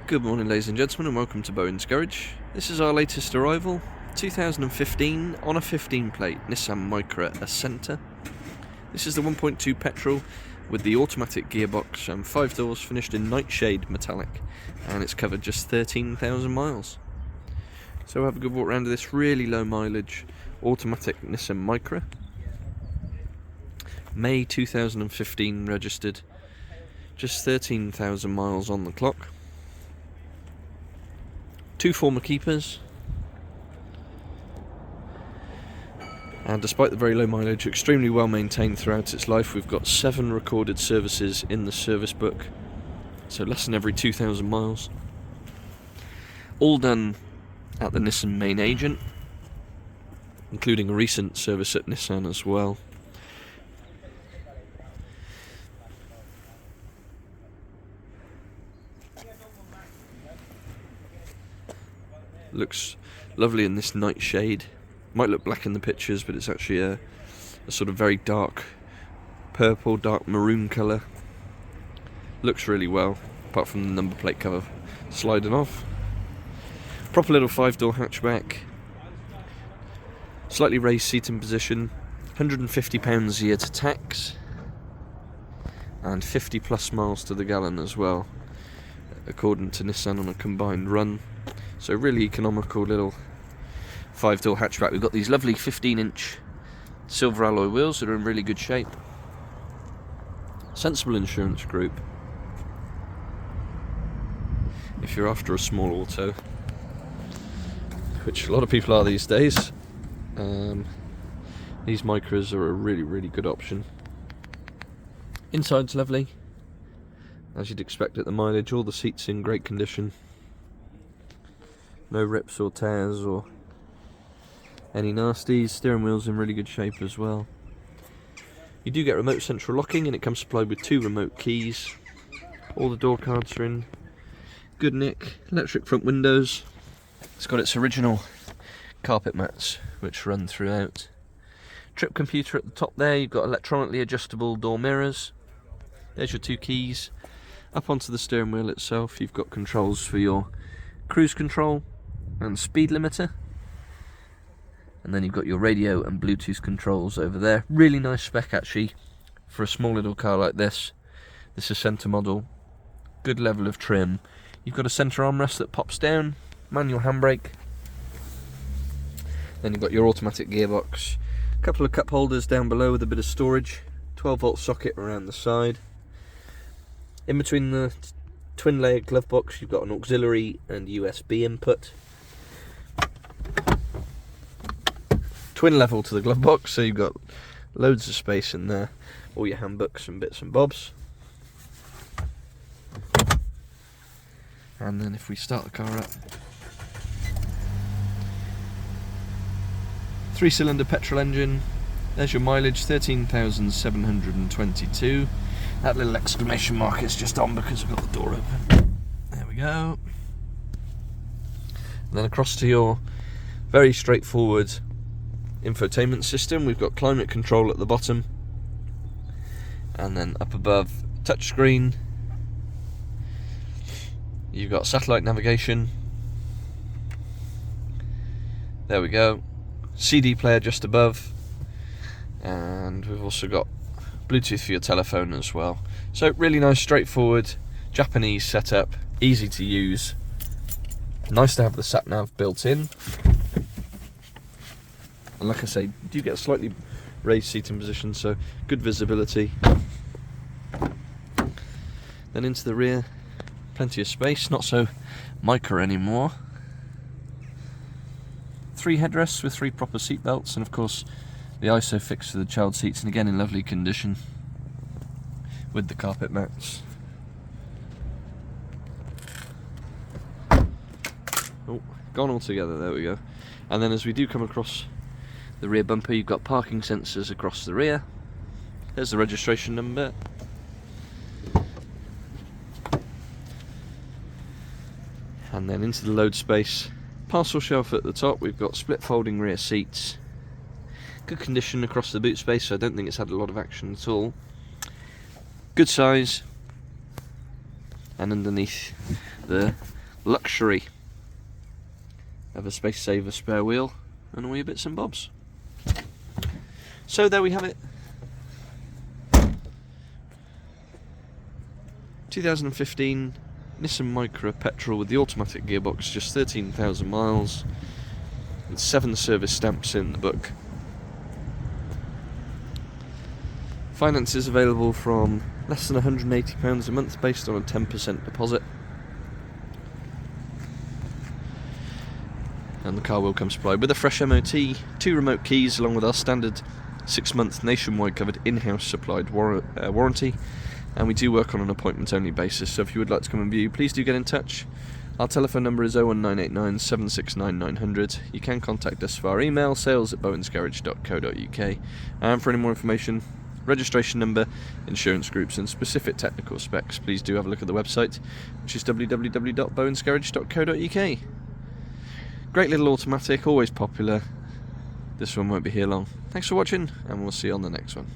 Good morning, ladies and gentlemen, and welcome to Bowen's Garage. This is our latest arrival, 2015 on a 15 plate Nissan Micra Acenta. This is the 1.2 petrol with the automatic gearbox and 5 doors, finished in Nightshade metallic, and it's covered just 13,000 miles. So have a good walk around this really low mileage automatic Nissan Micra. May 2015 registered, just 13,000 miles on the clock. 2 former keepers, and despite the very low mileage, extremely well maintained throughout its life. We've got 7 recorded services in the service book, so less than every 2,000 miles. All done at the Nissan Main Agent, including a recent service at Nissan as well. Looks lovely in this Nightshade. Might look black in the pictures, but it's actually a sort of very dark purple, dark maroon colour. Looks really well, apart from the number plate cover sliding off. Proper little 5-door hatchback. Slightly raised seating position. £150 a year to tax. And 50 plus miles to the gallon as well, according to Nissan on a combined run. So really economical little 5-door hatchback. We've got these lovely 15-inch silver alloy wheels that are in really good shape. Sensible insurance group, if you're after a small auto, which a lot of people are these days. These Micras are a really good option. Inside's lovely, as you'd expect at the mileage. All the seats in great condition. No rips or tears or any nasties. Steering wheel's in really good shape as well. You do get remote central locking, and it comes supplied with 2 remote keys. All the door cards are in good nick. Electric front windows. It's got its original carpet mats which run throughout. Trip computer at the top there. You've got electronically adjustable door mirrors. There's your 2 keys. Up onto the steering wheel itself, you've got controls for your cruise control and speed limiter, and then you've got your radio and Bluetooth controls over there. Really nice spec actually for a small little car like this. This is Acenta model. Good level of trim. You've got a centre armrest that pops down, manual handbrake, then you've got your automatic gearbox, a couple of cup holders down below with a bit of storage, 12-volt socket around the side. In between the twin layer glove box, you've got an auxiliary and USB input. Twin level to the glove box, so you've got loads of space in there, all your handbooks and bits and bobs. And then if we start the car up, 3-cylinder petrol engine. There's your mileage, 13,722. That little exclamation mark is just on because I've got the door open. There we go. And then across to your very straightforward infotainment system. We've got climate control at the bottom, and then up above, touchscreen. You've got satellite navigation. There we go. CD player just above, and we've also got Bluetooth for your telephone as well. So really nice, straightforward Japanese setup, easy to use. Nice to have the sat nav built in, and like I say, you do get a slightly raised seating position, so good visibility. Then into the rear, plenty of space, not so Micra anymore. 3 headrests with 3 proper seat belts, and of course the ISOFIX for the child seats, and again in lovely condition with the carpet mats. Oh, gone all together, there we go. And then as we do come across the rear bumper, you've got parking sensors across the rear. There's the registration number. And then into the load space, parcel shelf at the top. We've got split folding rear seats. Good condition across the boot space, so I don't think it's had a lot of action at all. Good size. And underneath the luxury of a space saver spare wheel and all your bits and bobs. So there we have it. 2015 Nissan Micra petrol with the automatic gearbox, just 13,000 miles, and 7 service stamps in the book. Finance is available from less than £180 a month based on a 10% deposit. And the car will come supplied with a fresh MOT, 2 remote keys along with our standard 6-month nationwide covered in-house supplied warranty, and we do work on an appointment only basis, so if you would like to come and view, please do get in touch. Our telephone number is 01989 769 900. You can contact us via email, sales@bowensgarage.co.uk, and for any more information, registration number, insurance groups and specific technical specs, please do have a look at the website, which is www.bowensgarage.co.uk. Great little automatic, always popular. This one won't be here long. Thanks for watching, and we'll see you on the next one.